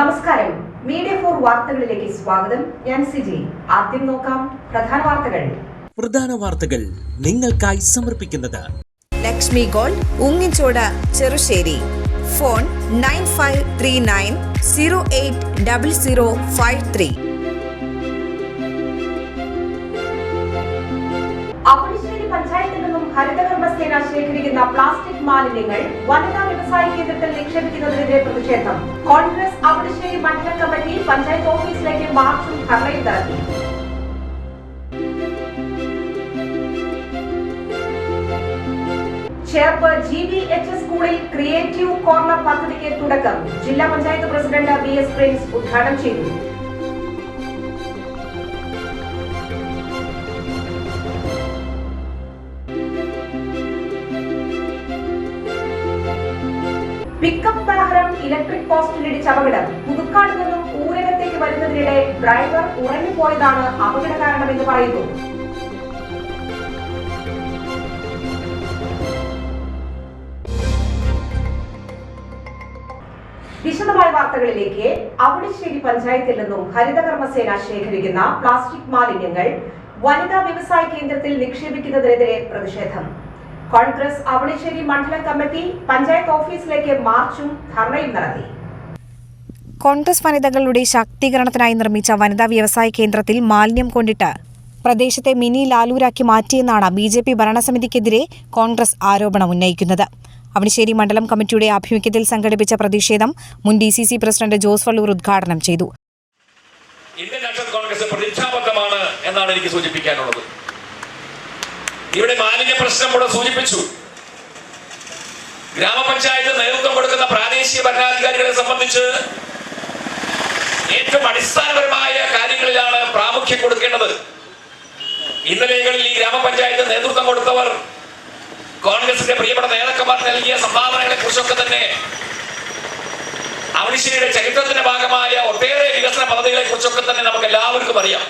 നമസ്കാരം. മീഡിയ 4 വാർത്തകളിലേക്ക് സ്വാഗതം. ഞാൻ സിജി. ആദ്യം നോക്കാം പ്രധാന വാർത്തകൾ. നിങ്ങൾക്കായി സമർപ്പിക്കുന്നത് ലക്ഷ്മി ഗോൾഡ്, ഉങ്ങിച്ചോട്, ചെറുശ്ശേരി. ഫോൺ 9539080053. അവണിശ്ശേരി പഞ്ചായത്തിൽ നിന്നും ഹരിതകർമ്മസേന ശേഖരിക്കുന്ന പ്ലാസ്റ്റിക് മാലിന്യങ്ങൾ വനിതാ വ്യവസായ കേന്ദ്രത്തിൽ നിക്ഷേപിക്കുന്നതിനെതിരെ പ്രതിഷേധം. കോൺഗ്രസ് അവണിശ്ശേരി മണ്ഡലം കമ്മിറ്റി പഞ്ചായത്ത് ഓഫീസിലേക്ക് മാർച്ചും ധർണയും നടത്തി. ചേർപ്പ് GVHS സ്കൂളിൽ ക്രിയേറ്റീവ് കോർണർ പദ്ധതിക്ക് തുടക്കം. ജില്ലാ പഞ്ചായത്ത് പ്രസിഡന്റ് VS പ്രിൻസ് ഉദ്ഘാടനം ചെയ്തു. പിക്കപ്പ് വാഹനം ഇലക്ട്രിക് പോസ്റ്റിലിടിച്ച അപകടം. പുതുക്കാട് നിന്നും ഊരകത്തേക്ക് വരുന്നതിനിടെ ഡ്രൈവർ ഉറങ്ങിപ്പോയതാണ് അപകട കാരണമെന്ന് പറയുന്നു. വിശദമായ വാർത്തകളിലേക്ക്. അവണിശ്ശേരി പഞ്ചായത്തിൽ നിന്നും ഹരിതകർമ്മസേന ശേഖരിക്കുന്ന പ്ലാസ്റ്റിക് മാലിന്യങ്ങൾ വനിതാ വ്യവസായ കേന്ദ്രത്തിൽ നിക്ഷേപിക്കുന്നതിനെതിരെ പ്രതിഷേധം. കോൺഗ്രസ് അവണിശ്ശേരി മണ്ഡലം കമ്മിറ്റി പഞ്ചായത്ത് ഓഫീസിലേക്ക് മാർച്ചും ധർണയും നടത്തി. കോൺഗ്രസ് വനിതകളുടെ ശാക്തീകരണത്തിനായി നിർമ്മിച്ച വനിതാ വ്യവസായ കേന്ദ്രത്തിൽ മാലിന്യം കൊണ്ടിട്ട് പ്രദേശത്തെ മിനി ലാലൂരാക്കി മാറ്റിയെന്നാണ് BJP ഭരണസമിതിക്കെതിരെ കോൺഗ്രസ് ആരോപണം ഉന്നയിക്കുന്നത്. അവണിശ്ശേരി മണ്ഡലം കമ്മിറ്റിയുടെ ആഭിമുഖ്യത്തിൽ സംഘടിപ്പിച്ച പ്രതിഷേധം മുൻ DCC പ്രസിഡന്റ് ജോസ് വള്ളൂർ ഉദ്ഘാടനം ചെയ്തു. ഇന്ത്യൻ നാഷണൽ കോൺഗ്രസ് പ്രതിജ്ഞാബദ്ധമാണ് എന്നാണ് എനിക്ക് സൂചിപ്പിക്കാനുള്ളത്. ഇവിടെ മാലിന്യ പ്രശ്നം കൂടെ സൂചിപ്പിച്ചു. ഗ്രാമപഞ്ചായത്ത് നേതൃത്വം കൊടുക്കുന്ന പ്രാദേശിക ഭരണാധികാരികളെ സംബന്ധിച്ച് ഏറ്റവും അടിസ്ഥാനപരമായ കാര്യങ്ങളിലാണ് പ്രാമുഖ്യം കൊടുക്കേണ്ടത്. ഇന്നലെകളിൽ ഈ ഗ്രാമപഞ്ചായത്ത് നേതൃത്വം കൊടുത്തവർ കോൺഗ്രസിന്റെ പ്രിയപ്പെട്ട നേതാക്കന്മാർ നൽകിയ സംഭാവനകളെ കുറിച്ചൊക്കെ തന്നെ അവണിശ്ശേരിയുടെ ചരിത്രത്തിന്റെ ഭാഗമായ ഒട്ടേറെ വികസന പദ്ധതികളെ കുറിച്ചൊക്കെ തന്നെ നമുക്ക് എല്ലാവർക്കും അറിയാം.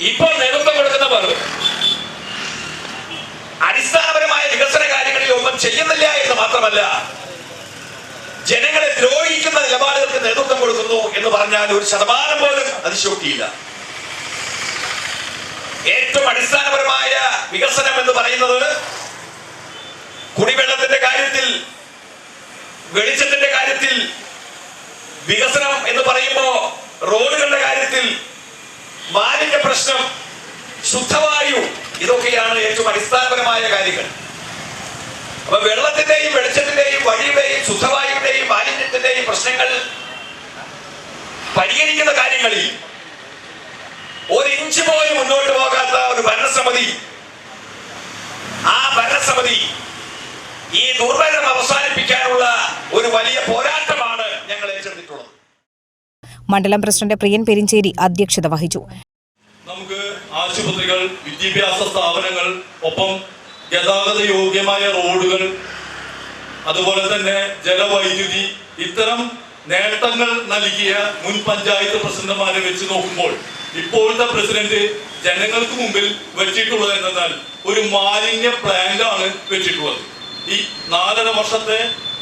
ഇപ്പോൾ നേതൃത്വം കൊടുക്കുന്നവർ അടിസ്ഥാനപരമായ വികസന കാര്യങ്ങളിൽ ഒന്നും ചെയ്യുന്നില്ല എന്ന് മാത്രമല്ല, ജനങ്ങളെ ദ്രോഹിക്കുന്ന നിലപാടുകൾക്ക് നേതൃത്വം കൊടുക്കുന്നു എന്ന് പറഞ്ഞാൽ ഒരു ശതമാനം പോലും അതിശോക്തിയില്ല. ഏറ്റവും അടിസ്ഥാനപരമായ വികസനം എന്ന് പറയുന്നത് കുടിവെള്ളത്തിന്റെ കാര്യത്തിൽ, വെളിച്ചത്തിന്റെ കാര്യത്തിൽ വികസനം എന്ന് പറയുമ്പോൾ റോഡുകളുടെ കാര്യത്തിൽ, മാലിന്യ പ്രശ്നം, ശുദ്ധവായു, ഇതൊക്കെയാണ് ഏറ്റവും അടിസ്ഥാനപരമായ കാര്യങ്ങൾ. അപ്പൊ വെള്ളത്തിന്റെയും വെളിച്ചത്തിന്റെയും വഴിയുടെയും ശുദ്ധവായുവിന്റെയും മാലിന്യത്തിന്റെയും പ്രശ്നങ്ങൾ പരിഹരിക്കുന്ന കാര്യങ്ങളിൽ ഒരു ഇഞ്ച് പോലും മുന്നോട്ട് പോകാത്ത ഒരു ഭരണസമിതി, ആ ഭരണസമിതി ഈ ദുർഭരണം അവസാനിപ്പിക്കാനുള്ള ഒരു വലിയ പോരാട്ടമാണ് ഞങ്ങൾ ഏറ്റെടുത്തിട്ടുള്ളത്. മണ്ഡലം പ്രസിഡന്റ് പ്രിയൻ പെരിഞ്ചേരി അധ്യക്ഷത വഹിച്ചു. നമുക്ക് ആശുപത്രികൾ, വിദ്യാഭ്യാസ സ്ഥാപനങ്ങൾ, ഒപ്പം ഗതാഗത യോഗ്യമായ റോഡുകൾ, അതുപോലെ തന്നെ ജലവൈദ്യുതി, ഇത്തരം നേട്ടങ്ങൾ നൽകിയ മുൻ പഞ്ചായത്ത് പ്രസിഡന്റുമാരെ വെച്ച് നോക്കുമ്പോൾ ഇപ്പോഴത്തെ പ്രസിഡന്റ് ജനങ്ങൾക്ക് മുമ്പിൽ വെച്ചിട്ടുള്ളത് എന്തെന്നാൽ ഒരു മാലിന്യ പ്ലാന്റാണ് വെച്ചിട്ടുള്ളത്. ഈ 4.5 വർഷത്തെ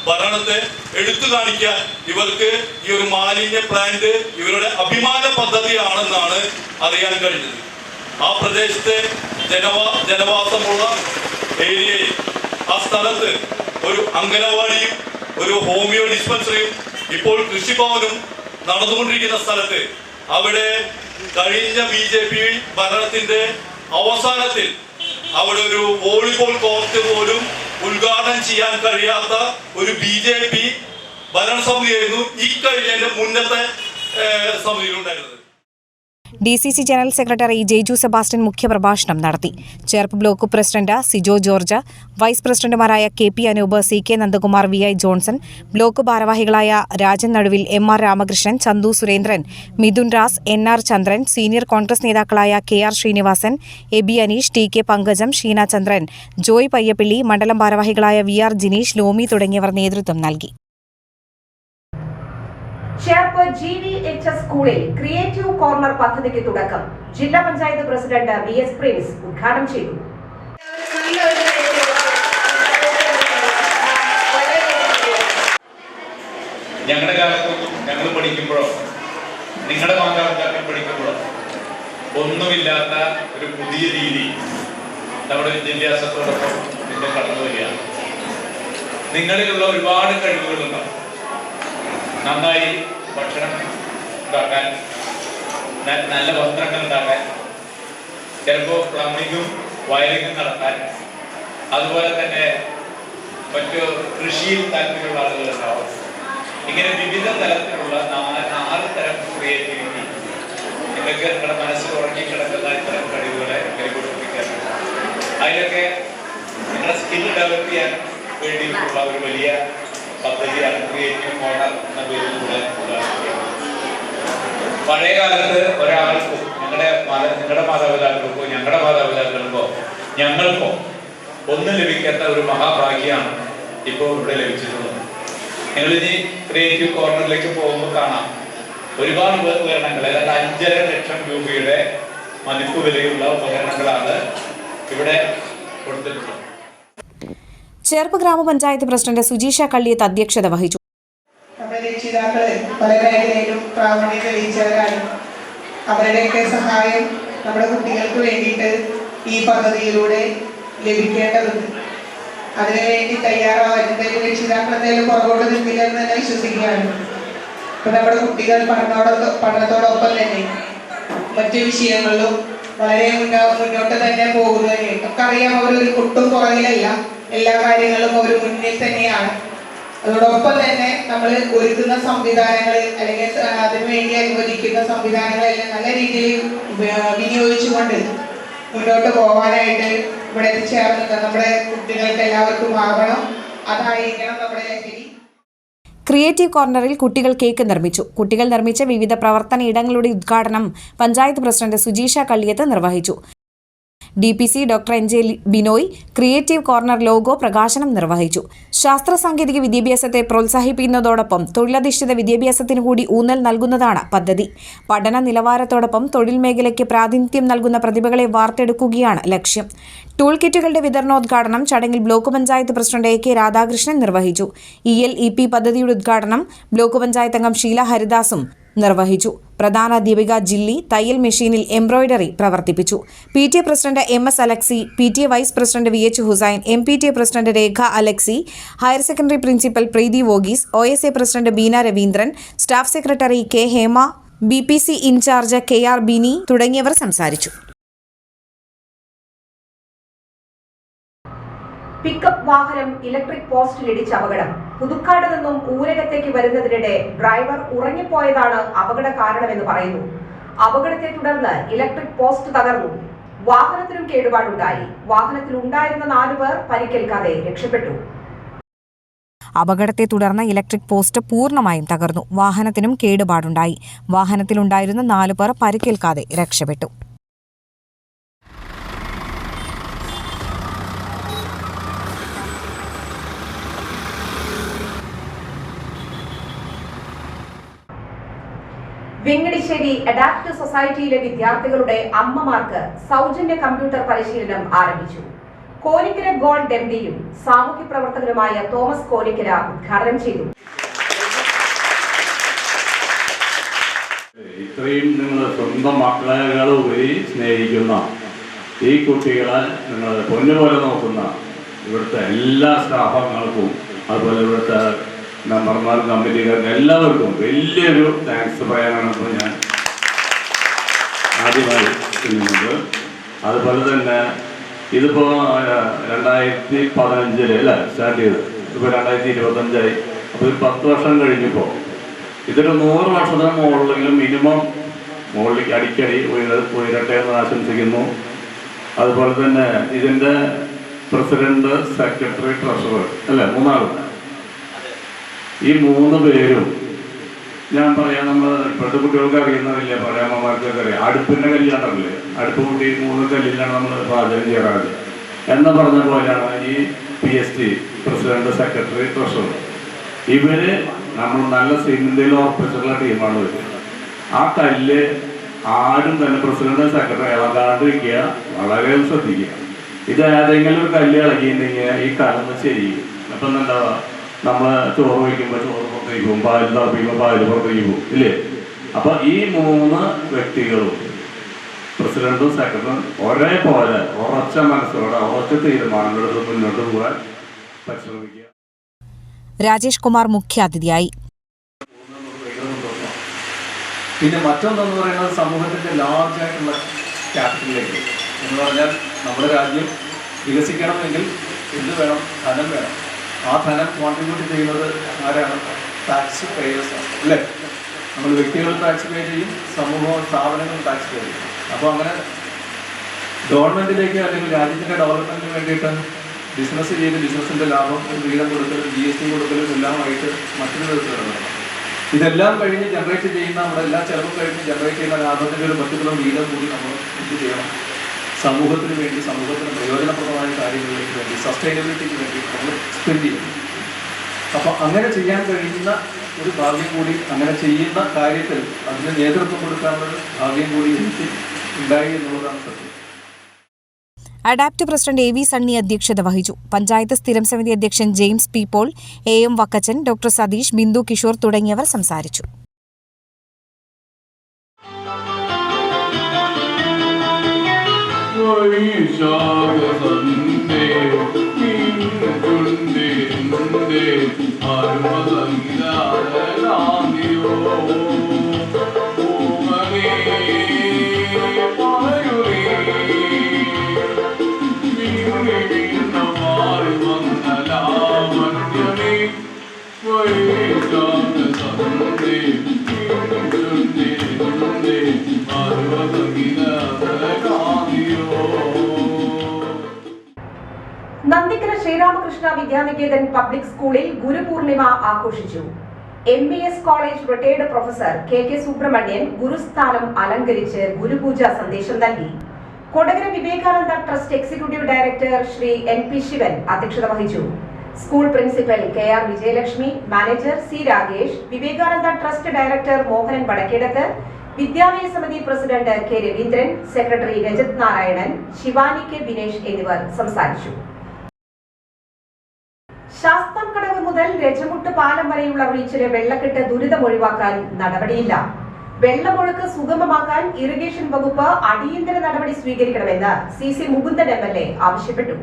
ഭരണത്തെ എടുത്തു കാണിക്കാൻ ഇവർക്ക് ഈ ഒരു മാലിന്യ പ്ലാന്റ് ഇവരുടെ അഭിമാന പദ്ധതിയാണെന്നാണ് അറിയാൻ കഴിഞ്ഞത്. ആ പ്രദേശത്തെ ജനവാസമുള്ള ഏരിയയിൽ, ആ സ്ഥലത്ത് ഒരു അംഗനവാടിയും ഒരു ഹോമിയോ ഡിസ്പെൻസറിയും ഇപ്പോൾ കൃഷിഭവനും നടന്നുകൊണ്ടിരിക്കുന്ന സ്ഥലത്ത് അവിടെ കഴിഞ്ഞ BJP ഭരണത്തിന്റെ അവസാനത്തിൽ അവിടെ ഒരു വോളിബോൾ കോർട്ട് പോലും ഉദ്ഘാടനം ചെയ്യാൻ കഴിയാത്ത ഒരു BJP ഭരണസമിതിയായിരുന്നു ഈ കഴിഞ്ഞതിന്റെ മുന്നത്തെ സമിതിയിലുണ്ടായിരുന്നത്. DCC general secretary Jaiju Sebastian മുഖ്യപ്രഭാഷണം നടത്തി. Cherpu block president Sijo George, vice പ്രസിഡന്റുമാരായ KP Anoop, CK Nandakumar, VI Johnson, block ഭാരവാഹികളായ Rajan Naduvil, MR Ramakrishnan, Chandu Surendran, Mithun Ras, NR Chandran, senior Congress നേതാക്കളായ KR Sreenivasan, AB Aneesh, TK പങ്കജം, ഷീന ചന്ദ്രൻ, ജോയ് പയ്യപ്പള്ളി, മണ്ഡലം ഭാരവാഹികളായ VR ജിനീഷ്, ലോമി തുടങ്ങിയവർ നേതൃത്വം നൽകി. ചേർപ്പ് GVHS സ്കൂളിൽ ക്രിയേറ്റീവ് കോർണർ പദ്ധതിക്ക് തുടക്കം. ജില്ലാ പഞ്ചായത്ത് പ്രസിഡന്റ് VS പ്രിൻസ് ഉദ്ഘാടനം ചെയ്തു. ഞങ്ങളുടെ കാലത്തൊന്നും ഞങ്ങൾ പഠിക്കുമ്പോഴോ നിങ്ങളുടെ മാതാപിതാക്കൾ പഠിക്കുമ്പോഴോ ഒന്നുമില്ലാത്ത ഒരു പുതിയ രീതി നമ്മുടെ വിദ്യാഭ്യാസത്തോടൊപ്പം നിങ്ങൾ കടന്നു വരികയാണ്. നിങ്ങളിലുള്ള ഒരുപാട് കഴിവുകളുണ്ടാവും. നന്നായി ഭക്ഷണം ഉണ്ടാക്കാൻ, നല്ല വസ്ത്രങ്ങൾ ഉണ്ടാക്കാൻ, ചിലപ്പോൾ പ്ലംബിങ്ങും വയറിങ്ങും നടത്താൻ, അതുപോലെ തന്നെ മറ്റു കൃഷിയിൽ താല്പര്യമുള്ള ആളുകളുണ്ടാവും. ഇങ്ങനെ വിവിധ തലത്തിലുള്ള 4 തരം ക്രിയേറ്റിവിറ്റി നിങ്ങൾക്ക് നിങ്ങളുടെ മനസ്സിൽ ഉറങ്ങിക്കിടക്കുന്ന ഇത്തരം കഴിവുകളെ കൈകൊടുപ്പിക്കാൻ, അതിലൊക്കെ നിങ്ങളുടെ സ്കിൽ ഡെവലപ്പ് ചെയ്യാൻ വേണ്ടിയിട്ടുള്ള ഒരു വലിയ പദ്ധതിയാണ് ക്രിയേറ്റീവ് കോർണർ എന്ന പേരിലൂടെ. പഴയ കാലത്ത് ഒരാൾക്കും നിങ്ങളുടെ മാതാപിതാക്കൾക്കോ ഞങ്ങളുടെ മാതാപിതാക്കൾക്കോ ഞങ്ങൾക്കോ ഒന്നും ലഭിക്കാത്ത ഒരു മഹാഭാഗ്യമാണ് ഇപ്പോൾ ഇവിടെ ലഭിച്ചിട്ടുള്ളത്. നിങ്ങളിനി ക്രിയേറ്റീവ് കോർണറിലേക്ക് പോകുമ്പോൾ കാണാം ഒരുപാട് ഉപകരണങ്ങൾ, ഏതാണ്ട് 5.5 ലക്ഷം രൂപയുടെ മതിപ്പ് വിലയുള്ള ഉപകരണങ്ങളാണ് ഇവിടെ കൊടുത്തിട്ടുള്ളത്. ചേർപ്പ് ഗ്രാമപഞ്ചായത്ത് പ്രസിഡന്റ് സുജീഷ കള്ളിയത്ത് അധ്യക്ഷത വഹിച്ചു. നമ്മുടെ രക്ഷിതാക്കള് പല മേഖലയിലും പ്രാവീണ്യം തെളിയിച്ചവരാണ്. അവരുടെയൊക്കെ സഹായം നമ്മുടെ കുട്ടികൾക്ക് വേണ്ടിയിട്ട് ഈ പദ്ധതിയിലൂടെ ലഭിക്കേണ്ടതുണ്ട്. അതിനുവേണ്ടി തയ്യാറാവാൻ രക്ഷിതാക്കൾ എന്തായാലും പുറകോട്ട് നിൽക്കില്ല എന്ന് തന്നെ വിശ്വസിക്കുകയാണ്. ഇപ്പൊ നമ്മുടെ കുട്ടികൾ പഠനത്തോടൊപ്പം തന്നെ മറ്റു വിഷയങ്ങളിലും വളരെ മുന്നോട്ട് തന്നെ പോകുന്നതിന് ഒക്കെ അറിയാം. അവരൊരു ഒട്ടും പുറകിലല്ല, എല്ലാ കാര്യങ്ങളും അവർ മുന്നിൽ തന്നെയാണ്. അതോടൊപ്പം തന്നെ നമ്മൾ ഒരുക്കുന്ന സംവിധാനങ്ങൾ അല്ലെങ്കിൽ അതിനുവേണ്ടി അനുവദിക്കുന്ന സംവിധാനങ്ങളെല്ലാം നല്ല രീതിയിൽ വിനിയോഗിച്ചുകൊണ്ട് മുന്നോട്ട് പോകാനായിട്ട് ഇവിടെ എത്തിച്ചേർന്നത് നമ്മുടെ കുട്ടികൾക്ക് എല്ലാവർക്കും ആകണം. അതായിരിക്കണം നമ്മുടെ ലഹരി. ക്രിയേറ്റീവ് കോർണറിൽ കുട്ടികൾ കേക്ക് നിർമ്മിച്ചു. കുട്ടികൾ നിർമ്മിച്ച വിവിധ പ്രവർത്തന ഇടങ്ങളുടെ ഉദ്ഘാടനം പഞ്ചായത്ത് പ്രസിഡന്റ് സുജീഷ കള്ളിയത്ത് നിർവഹിച്ചു. DPC doctor NJ Binoy creative corner logo പ്രകാശനം നിർവഹിച്ചു. ശാസ്ത്ര സാങ്കേതിക വിദ്യാഭ്യാസത്തെ പ്രോത്സാഹിപ്പിക്കുന്നതോടൊപ്പം തൊഴിലധിഷ്ഠിത വിദ്യാഭ്യാസത്തിനു കൂടി ഊന്നൽ നൽകുന്നതാണ് പദ്ധതി. പഠന നിലവാരത്തോടൊപ്പം തൊഴിൽ മേഖലയ്ക്ക് പ്രാതിനിധ്യം നൽകുന്ന പ്രതിഭകളെ വാർത്തെടുക്കുകയാണ് ലക്ഷ്യം. ടൂൾ കിറ്റുകളുടെ വിതരണോദ്ഘാടനം ചടങ്ങിൽ block panchayat president AK Radhakrishnan നിർവഹിച്ചു. ELEP പദ്ധതിയുടെ ഉദ്ഘാടനം ബ്ലോക്ക് പഞ്ചായത്ത് അംഗം ഷീല ഹരിദാസും നിർവഹിച്ചു. പ്രധാന അധ്യാപിക ജില്ലി തയ്യൽ മെഷീനിൽ എംബ്രോയിഡറി പ്രവർത്തിപ്പിച്ചു. PTA president MS Alexy, PTA vice president VH Hussain, MPTA president Rekha Alexy, higher secondary principal Preethi Varghese, OSA president Beena Raveendran, staff secretary K Hema, BPC in charge KR Bini തുടങ്ങിയവർ സംസാരിച്ചു. പിക്കപ്പ് വാഹനം ഇലക്ട്രിക് പോസ്റ്റിലിടിച്ച് അപകടം. പുതുക്കാട് നിന്നും ഊരകത്തേക്ക് വരുന്നതിനിടെ ഡ്രൈവർ ഉറങ്ങിപ്പോയതാണ് അപകട കാരണമെന്ന് പറയുന്നു. അപകടത്തെ തുടർന്ന് ഇലക്ട്രിക് പോസ്റ്റ് തകർന്നു. വാഹനത്തിനും കേടുപാടുണ്ടായി. വാഹനത്തിലുണ്ടായിരുന്ന 4 പേർ പരിക്കേൽക്കാതെ രക്ഷപ്പെട്ടു. അപകടത്തെ തുടർന്ന് ഇലക്ട്രിക് പോസ്റ്റ് പൂർണ്ണമായും തകർന്നു. വാഹനത്തിനും കേടുപാടുണ്ടായി. വാഹനത്തിലുണ്ടായിരുന്ന 4 പേർ പരിക്കേൽക്കാതെ രക്ഷപ്പെട്ടു. വെങ്ങടിശ്ശേരി അഡാപ്റ്റ് സൊസൈറ്റിയിലെ വിദ്യാർത്ഥികളുടെ അമ്മമാർക്ക് സൗജന്യ കമ്പ്യൂട്ടർ പരിശീലനം ആരംഭിച്ചു. കോനിക്കര ഗോൾഡ് MDയും സാമൂഹ്യ പ്രവർത്തകരുമായ തോമസ് കോനിക്കര ഉദ്ഘാടനം ചെയ്തു. ഇത്രയും നിങ്ങൾ സ്വന്തം മക്കളെക്കാൾ ഉപരി സ്നേഹിക്കുന്ന ഈ കുട്ടികളെ നിങ്ങൾ പൊന്നുപോലെ നോക്കുന്ന ഇവിടുത്തെ എല്ലാ സ്റ്റാഫംഗങ്ങൾക്കും അതുപോലെ ഇവിടുത്തെ മെമ്പർമാർക്കും കമ്മിറ്റിക്കാർക്കും എല്ലാവർക്കും വലിയൊരു താങ്ക്സ് പറയാനാണ് ഇപ്പോൾ ഞാൻ ആദ്യമായി ചെയ്യുന്നത്. അതുപോലെ തന്നെ ഇതിപ്പോൾ 2015 അല്ലേ സ്റ്റാർട്ട് ചെയ്തത്, ഇപ്പോൾ 2025 അപ്പോൾ ഒരു 10 വർഷം കഴിഞ്ഞപ്പോൾ ഇതൊരു 100 വർഷത്തിന് മുകളിലെങ്കിലും മിനിമം മുകളിലേക്ക് അടിക്കടി ഉയരട്ടെ എന്ന് ആശംസിക്കുന്നു. അതുപോലെ തന്നെ ഇതിൻ്റെ പ്രസിഡന്റ്, സെക്രട്ടറി, ട്രഷറർ അല്ലേ 3 ആളും. ഈ 3 പേരും ഞാൻ പറയാം, നമ്മൾ ഇപ്പോഴത്തെ കുട്ടികൾക്ക് അറിയുന്നതില്ല, പഴയ അമ്മമാർക്കൊക്കെ അറിയാം. അടുപ്പിൻ്റെ കല്യാണമല്ലേ, അടുപ്പ് കൂട്ടി 3 കല്ലിലാണ് നമ്മൾ പാചകം ചെയ്യാറ് എന്ന് പറഞ്ഞ പോലെയാണ് ഈ PST പ്രസിഡന്റ്, സെക്രട്ടറി, ട്രഷറർ. ഇവര് നമ്മൾ നല്ല സിമന്റിൽ ഉറപ്പിച്ചിട്ടുള്ള ടീമാണ് ഇവർ. ആ കല്ല് ആരും തന്നെ പ്രസിഡന്റ്, സെക്രട്ടറി ഇളകാണ്ടിരിക്കുക, വളരെ ശ്രദ്ധിക്കുക. ഇത് ഏതെങ്കിലും ഒരു കല്ല് ഇളകിയിട്ടുണ്ടെങ്കിൽ ഈ കലന്ന് ശരിയും. അപ്പം എന്താ നമ്മൾ ചോറ് വയ്ക്കുമ്പോൾ ചോറ് പുറത്തേക്ക് പോകും, പാല് തിളപ്പിക്കുമ്പോൾ പാല് പുറത്തേക്ക് പോകും ഇല്ലേ? അപ്പം ഈ 3 വ്യക്തികളും പ്രസിഡന്റും സെക്രട്ടറിയും ഒരേപോലെ ഉറച്ച മനസ്സോടെ ഉറച്ച തീരുമാനങ്ങളെടുത്ത് മുന്നോട്ട് പോകാൻ പരിശ്രമിക്കുക. രാജേഷ് കുമാർ മുഖ്യാതിഥിയായി. പിന്നെ മറ്റൊന്നെന്ന് പറയുന്നത് സമൂഹത്തിൻ്റെ ലാർജായിട്ടുള്ള ക്യാപിറ്റലിലേക്ക് എന്ന് പറഞ്ഞാൽ നമ്മുടെ രാജ്യം വികസിക്കണമെങ്കിൽ എന്ത് വേണം? ധനം വേണം. ആ ധനം കോൺട്രിബ്യൂട്ട് ചെയ്യുന്നത് ആരാണ്? ടാക്സ് പേയേഴ്സാണ് അല്ലേ? നമ്മൾ വ്യക്തികൾ ടാക്സ് പേ ചെയ്യും, സമൂഹവും സ്ഥാപനങ്ങളും ടാക്സ് പേ ചെയ്യും. അപ്പോൾ അങ്ങനെ ഗവൺമെൻറ്റിലേക്ക് അല്ലെങ്കിൽ രാജ്യത്തിൻ്റെ ഡെവലപ്മെൻറ്റിന് വേണ്ടിയിട്ട് ബിസിനസ് ചെയ്ത് ബിസിനസ്സിൻ്റെ ലാഭം വിഹിതം കൊടുക്കലും GST കൊടുക്കലും എല്ലാമായിട്ട് മറ്റൊരു വിധത്തിലാണ്. ഇതെല്ലാം കഴിഞ്ഞ് ജനറേറ്റ് ചെയ്യുന്ന നമ്മുടെ എല്ലാ ചെലവും കഴിഞ്ഞ് ജനറേറ്റ് ചെയ്യുന്ന ലാഭത്തിൻ്റെ ഒരു പർട്ടിക്കുലർ വീതം കൂടി നമ്മൾ എന്ത് ചെയ്യണം? സമൂഹത്തിന് വേണ്ടി, സമൂഹത്തിന് പ്രയോജനപ്രദമായ കാര്യങ്ങളിലേക്ക് വേണ്ടി, സസ്റ്റൈനബിലിറ്റിക്ക് വേണ്ടി നമ്മൾ സ്പെൻഡ് ചെയ്യണം. അപ്പോൾ അങ്ങനെ ചെയ്യാൻ കഴിയുന്ന ഒരു ഭാഗ്യം കൂടി, അങ്ങനെ ചെയ്യുന്ന കാര്യത്തിൽ അതിന് നേതൃത്വം കൊടുക്കാനുള്ള ഭാഗ്യം കൂടി എനിക്ക് ഉണ്ടായി എന്നുള്ളതാണ് സത്യം. അഡാപ്റ്റ് പ്രസിഡന്റ് AV സണ്ണി അധ്യക്ഷത വഹിച്ചു. പഞ്ചായത്ത് സ്ഥിരം സമിതി അധ്യക്ഷൻ James P Paul, AM Vakkachan, doctor Satheesh, Bindu Kishore തുടങ്ങിയവർ സംസാരിച്ചു. നന്ദിക്കര ശ്രീരാമകൃഷ്ണ വിദ്യാനികേതൻ പബ്ലിക് സ്കൂളിൽ ഗുരുപൂർണിമ ആഘോഷിച്ചു. MBS college retired professor KK Subrahmanyan ഗുരുസ്ഥാനം അലങ്കരിച്ച് ഗുരുപൂജ സന്ദേശം നൽകി. Kodakara Vivekananda trust executive director Sri NP Sivan അധ്യക്ഷത വഹിച്ചു. School principal KR Vijayalakshmi, manager C Ragesh, Vivekananda trust director Mohanan Vadakkedath, Vidyalaya Samiti president K Raveendran, secretary Rajath Narayanan, Shivani K Binesh എന്നിവർ സംസാരിച്ചു. ശാസ്താംകടവ് മുതൽ രജമുട്ട് പാലം വരെയുള്ള റീച്ചിലെ വെള്ളക്കെട്ട് ദുരിതമൊഴിവാക്കാൻ നടപടിയില്ല. വെള്ളമൊഴുക്ക് സുഗമമാക്കാൻ ഇറിഗേഷൻ വകുപ്പ് അടിയന്തര നടപടി സ്വീകരിക്കണമെന്ന് CC മുകുന്ദൻ MLA ആവശ്യപ്പെട്ടു.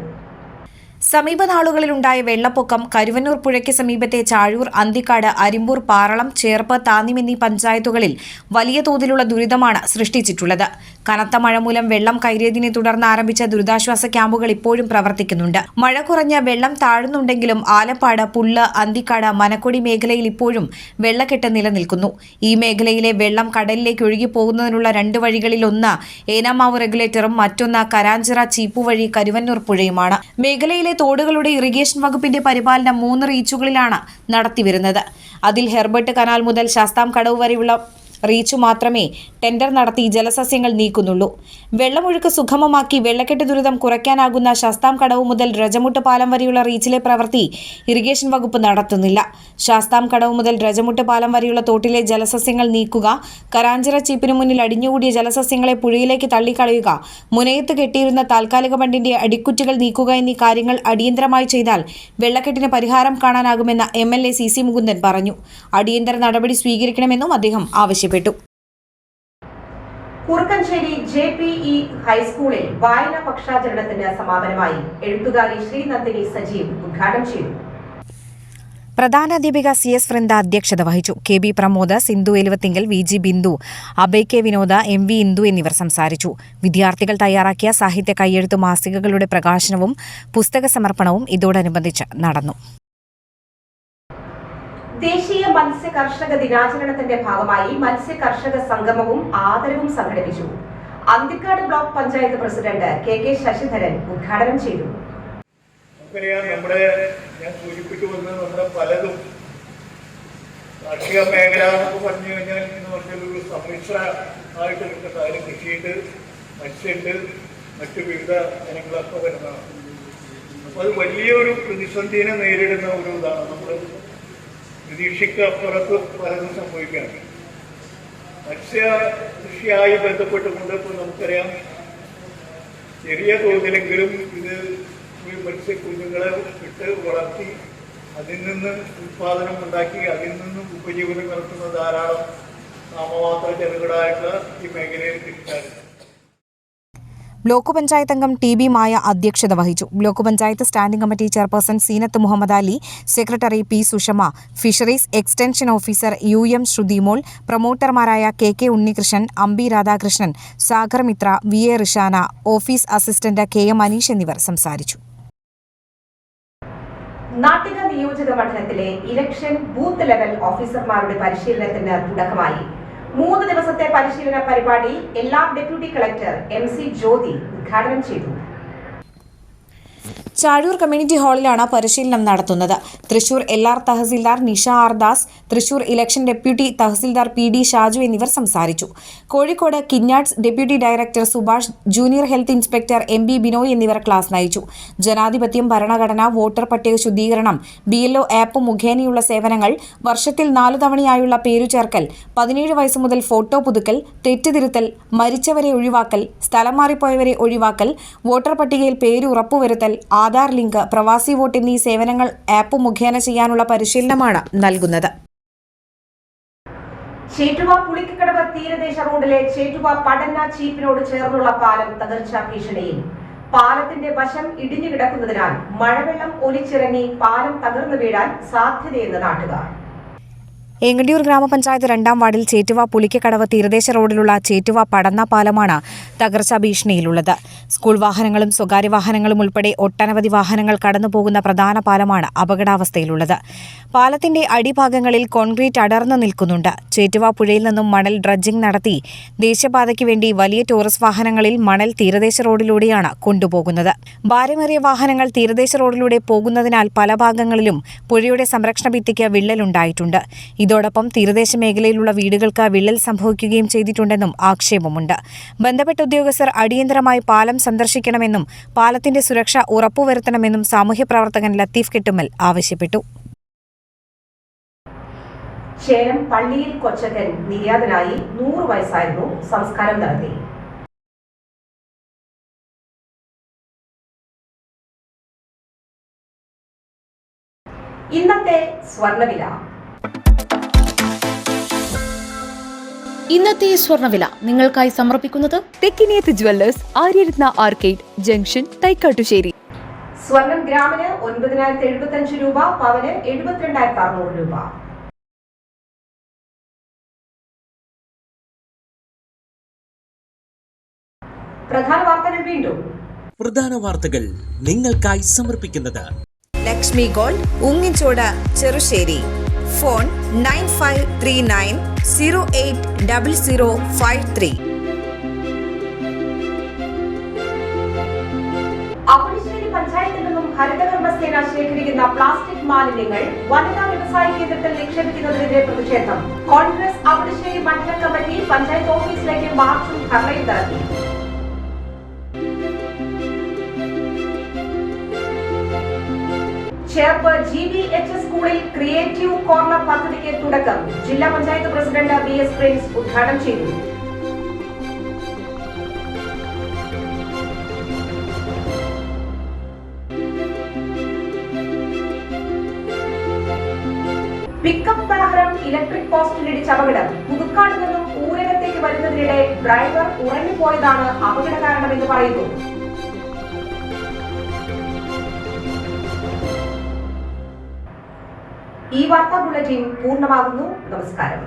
സമീപനാളുകളിലുണ്ടായ വെള്ളപ്പൊക്കം കരുവന്നൂർ പുഴയ്ക്ക് സമീപത്തെ ചാഴൂർ, അന്തിക്കാട്, അരിമ്പൂർ, പാറളം, ചേർപ്പ്, താന്നിം എന്നീ പഞ്ചായത്തുകളിൽ വലിയ തോതിലുള്ള ദുരിതമാണ് സൃഷ്ടിച്ചിട്ടുള്ളത്. കനത്ത മഴ മൂലം വെള്ളം കയറിയതിനെ തുടർന്ന് ആരംഭിച്ച ദുരിതാശ്വാസ ക്യാമ്പുകൾ ഇപ്പോഴും പ്രവർത്തിക്കുന്നുണ്ട്. മഴ കുറഞ്ഞ് വെള്ളം താഴുന്നുണ്ടെങ്കിലും ആലപ്പാട്, പുല്ല്, അന്തിക്കാട്, മനക്കൊടി മേഖലയിൽ ഇപ്പോഴും വെള്ളക്കെട്ട് നിലനിൽക്കുന്നു. ഈ മേഖലയിലെ വെള്ളം കടലിലേക്ക് ഒഴുകി പോകുന്നതിനുള്ള 2 വഴികളിൽ ഒന്ന് ഏനാമാവ് റെഗുലേറ്ററും മറ്റൊന്ന് കരാഞ്ചിറ ചീപ്പു വഴി കരുവന്നൂർ പുഴയുമാണ്. മേഖലയിലെ തോടുകളുടെ ഇറിഗേഷൻ വകുപ്പിന്റെ പരിപാലനം 3 റീച്ചുകളിലാണ് നടത്തിവരുന്നത്. അതിൽ ഹെർബർട്ട് കനാൽ മുതൽ ശാസ്താംകടവ് വരെയുള്ള റീച്ചു മാത്രമേ ടെൻഡർ നടത്തി ജലസസ്യങ്ങൾ നീക്കുന്നുള്ളൂ. വെള്ളമൊഴുക്ക് സുഗമമാക്കി വെള്ളക്കെട്ട് ദുരിതം കുറയ്ക്കാനാകുന്ന ശാസ്താംകടവ് മുതൽ രജമുട്ട് പാലം വരെയുള്ള റീച്ചിലെ പ്രവൃത്തി ഇറിഗേഷൻ വകുപ്പ് നടത്തുന്നില്ല. ശാസ്താംകടവ് മുതൽ രജമുട്ട് പാലം വരെയുള്ള തോട്ടിലെ ജലസസ്യങ്ങൾ നീക്കുക, കരാഞ്ചിറ ചീപ്പിനു മുന്നിൽ അടിഞ്ഞുകൂടിയ ജലസസ്യങ്ങളെ പുഴയിലേക്ക് തള്ളിക്കളയുക, മുനയത്ത് കെട്ടിയിരുന്ന താൽക്കാലിക ബണ്ടിന്റെ അടിക്കുറ്റുകൾ നീക്കുക എന്നീ കാര്യങ്ങൾ അടിയന്തരമായി ചെയ്താൽ വെള്ളക്കെട്ടിന് പരിഹാരം കാണാനാകുമെന്ന് MLA CC മുകുന്ദൻ പറഞ്ഞു. അടിയന്തര നടപടി സ്വീകരിക്കണമെന്നും അദ്ദേഹം ആവശ്യപ്പെട്ടു. കുറുക്കഞ്ചേരി JPE ഹൈസ്കൂളിൽ വായനാ പക്ഷാചരണത്തിന് സമാപനമായി. എഴുത്തുകാരി ശ്രീനന്ദിനി സജീവ് ഉദ്ഘാടനം ചെയ്തു. പ്രധാനാധ്യാപിക CS വൃന്ദ അധ്യക്ഷത വഹിച്ചു. KB Pramod, Sindhu Eluvathingal, VG Bindu, Abhay K വിനോദ, MV ഇന്ദു എന്നിവർ സംസാരിച്ചു. വിദ്യാർത്ഥികൾ തയ്യാറാക്കിയ സാഹിത്യ കയ്യെഴുത്തു മാസികകളുടെ പ്രകാശനവും പുസ്തക സമർപ്പണവും ഇതോടനുബന്ധിച്ച് നടന്നു. ദേശീയ മത്സ്യ കർഷക ദിനാചരണത്തിന്റെ ഭാഗമായി മത്സ്യ കർഷക സംഗമവും ആദരവും സംഘടിപ്പിച്ചു. Anthikad block panchayat president KK Sasidharan ഉദ്ഘാടനം ചെയ്തു. ഞാൻ സൂചിപ്പിച്ചു വന്ന് നമ്മുടെ പലതും കാർഷിക മേഖല എന്നൊക്കെ പറഞ്ഞു കഴിഞ്ഞാൽ എന്ന് പറഞ്ഞൊരു സമ്മിശ്ര ആയിട്ട് കിട്ടുന്ന കാര്യം കൃഷിയുണ്ട്, മത്സ്യമുണ്ട്, മറ്റു വിവിധ ഇനങ്ങളൊക്കെ വരുന്നതാണ്. അപ്പോൾ അത് വലിയൊരു പ്രതിസന്ധിനെ നേരിടുന്ന ഒരു ഇതാണ്. നമ്മൾ പ്രതീക്ഷയ്ക്കപ്പുറത്ത് പലതും സംഭവിക്കുകയാണ്. മത്സ്യ കൃഷിയായി ബന്ധപ്പെട്ടുകൊണ്ട് ഇപ്പോൾ നമുക്കറിയാം ചെറിയ തോതിലെങ്കിലും ഇത് മത്സ്യക്കുഞ്ഞുങ്ങളെ ഇട്ട് വളർത്തി അതിൽ നിന്ന് ഉൽപ്പാദനം ഉണ്ടാക്കി അതിൽ നിന്നും ഉപജീവനം നടത്തുന്ന ധാരാളം നാമമാത്ര ചെറുകിടായിട്ടുള്ള ഈ മേഖലയിൽ കിട്ടാറുണ്ട്. ബ്ലോക്ക് പഞ്ചായത്ത് അംഗം ടി ബി മായ അധ്യക്ഷത വഹിച്ചു. Block panchayat standing committee chairperson Seenath Muhammad Ali, secretary P Sushama, fisheries extension officer UM Shruthimol, പ്രൊമോട്ടർമാരായ KK Unnikrishnan, Ambi Radhakrishnan, Sagar Mithra, VA Rishana, office assistant KM Aneesh എന്നിവർ സംസാരിച്ചു. നാട്ടിക നിയോജക മണ്ഡലത്തിലെ ഇലക്ഷൻ ബൂത്ത് ലെവൽ ഓഫീസർമാരുടെ പരിശീലനത്തിന് തുടക്കമായി. 3 ദിവസത്തെ പരിശീലന പരിപാടി എല്ലാ ഡെപ്യൂട്ടി കളക്ടർ MC ജ്യോതി ഉദ്ഘാടനം ചെയ്തു. ചാഴൂർ കമ്മ്യൂണിറ്റി ഹാളിലാണ് പരിശീലനം നടത്തുന്നത്. Thrissur LR tahsildar Nisha R Das, Thrissur election deputy tahsildar PD Shaju എന്നിവർ സംസാരിച്ചു. കോഴിക്കോട് കിഞ്ഞാട്സ് deputy director Subhash, junior health inspector MB Binoy എന്നിവർ ക്ലാസ് നയിച്ചു. ജനാധിപത്യം, ഭരണഘടന, വോട്ടർ പട്ടിക ശുദ്ധീകരണം, BLO ആപ്പ് മുഖേനയുള്ള സേവനങ്ങൾ, വർഷത്തിൽ 4 തവണയായുള്ള പേരുചേർക്കൽ, 17 വയസ്സ് മുതൽ ഫോട്ടോ പുതുക്കൽ, തെറ്റുതിരുത്തൽ, മരിച്ചവരെ ഒഴിവാക്കൽ, സ്ഥലം മാറിപ്പോയവരെ ഒഴിവാക്കൽ, വോട്ടർ പട്ടികയിൽ പേര് ഉറപ്പുവരുത്തൽ, ആധാർ ലിങ്ക്, പ്രവാസി വോട്ട് എന്നീ സേവനങ്ങൾ ആപ്പ് മുഖേന ചെയ്യാനുള്ള പരിശീലനമാണ് നൽകുന്നത്. ചേറ്റുവ പുളിക്കക്കടവ് തീരദേശ റോഡിലെ ചേറ്റുവ പടന്ന ചീപ്പിനോട് ചേർന്നുള്ള പാലം തകർച്ചാ ഭീഷണിയിൽ. പാലത്തിന്റെ വശം ഇടിഞ്ഞു കിടക്കുന്നതിനാൽ മഴവെള്ളം ഒലിച്ചിറങ്ങി പാലം തകർന്നു വീഴാൻ സാധ്യതയെന്ന് നാട്ടുകാർ. ഏങ്ങണ്ടിയൂർ ഗ്രാമപഞ്ചായത്ത് 2-ാം വാർഡിൽ ചേറ്റുവ പുളിക്കക്കടവ് തീരദേശ റോഡിലുള്ള ചേറ്റുവ പടന്ന പാലമാണ് തകർച്ചാ ഭീഷണിയിലുള്ളത്. സ്കൂൾ വാഹനങ്ങളും സ്വകാര്യ വാഹനങ്ങളും ഉൾപ്പെടെ ഒട്ടനവധി വാഹനങ്ങൾ കടന്നുപോകുന്ന പ്രധാന പാലമാണ് അപകടാവസ്ഥയിലുള്ളത്. പാലത്തിന്റെ അടിഭാഗങ്ങളിൽ കോൺക്രീറ്റ് അടർന്നു നിൽക്കുന്നുണ്ട്. ചേറ്റുവ പുഴയിൽ നിന്നും മണൽ ഡ്രഡ്ജിംഗ് നടത്തി ദേശീയപാതയ്ക്ക് വേണ്ടി വലിയ ടൂറിസ്റ്റ് വാഹനങ്ങളിൽ മണൽ തീരദേശ റോഡിലൂടെയാണ് കൊണ്ടുപോകുന്നത്. ഭാരമേറിയ വാഹനങ്ങൾ തീരദേശ റോഡിലൂടെ പോകുന്നതിനാൽ പല ഭാഗങ്ങളിലും പുഴയുടെ സംരക്ഷണ ഭിത്തിക്ക് വിള്ളലുണ്ടായിട്ടുണ്ട്. ഇതോടൊപ്പം തീരദേശ മേഖലയിലുള്ള വീടുകൾക്ക് വിള്ളൽ സംഭവിക്കുകയും ചെയ്തിട്ടുണ്ടെന്നും ആക്ഷേപമുണ്ട്. ബന്ധപ്പെട്ട ഉദ്യോഗസ്ഥർ അടിയന്തരമായി പാലം സന്ദർശിക്കണമെന്നും പാലത്തിന്റെ സുരക്ഷ ഉറപ്പുവരുത്തണമെന്നും സാമൂഹ്യപ്രവർത്തകൻ ലത്തീഫ് കെട്ടുമ്മൽ ആവശ്യപ്പെട്ടു. ചേരം പള്ളിയിൽ കൊച്ചക്കൻ നിര്യാതനായി. 100 വയസ്സായിരുന്നു. സംസ്കാരം നടത്തി. ഇന്നത്തെ സ്വർണ്ണവില. ഇന്നത്തെ സ്വർണ്ണവില നിങ്ങൾക്കായി സമർപ്പിക്കുന്നത് Thekkiniyath jewellers, Aryaratna arcade junction, Thaikkattussery. സ്വർണം ഗ്രാമിന് 9,075 രൂപ, പവന് 72,600 രൂപ. പ്രധാന വാർത്തകൾ വീണ്ടും. പ്രധാന വാർത്തകൾ നിങ്ങൾക്കായി സമർപ്പിക്കുന്നത് ലക്ഷ്മി ഗോൾഡ്, ഉങ്ങിച്ചോട്, ചെറുശ്ശേരി. ഫോൺ 9539080053. അപ്പുളിശ്ശേരി പഞ്ചായത്തിൽ നിന്നും ഹരിതകർമ്മസേന ശേഖരിക്കുന്ന പ്ലാസ്റ്റിക് മാലിന്യങ്ങൾ വനിതാ വ്യവസായ കേന്ദ്രത്തിൽ നിക്ഷേപിക്കുന്നതിനെതിരെ പ്രതിഷേധം. കോൺഗ്രസ് അപ്പുളിശ്ശേരി മണ്ഡലം കമ്മിറ്റി പഞ്ചായത്ത് ഓഫീസിലേക്ക് മാർച്ചും ധർണയും നടത്തി. ചേർപ്പ് GBH സ്കൂളിൽ ക്രിയേറ്റീവ് കോർണർ പദ്ധതിക്ക് തുടക്കം. ജില്ലാ പഞ്ചായത്ത് പ്രസിഡന്റ് VS പ്രിൻസ് ഉദ്ഘാടനം ചെയ്തു. പിക്കപ്പ് വാഹനം ഇലക്ട്രിക് പോസ്റ്റിലിടിച്ച അപകടം. പുതുക്കാട് നിന്നും ഊരകത്തേക്ക് വരുന്നതിനിടെ ഡ്രൈവർ ഉറങ്ങിപ്പോയതാണ് അപകട കാരണമെന്ന് പറയുന്നു. ഈ വാർത്താ ബുള്ളറ്റിൻ പൂർണ്ണമാകുന്നു. നമസ്കാരം.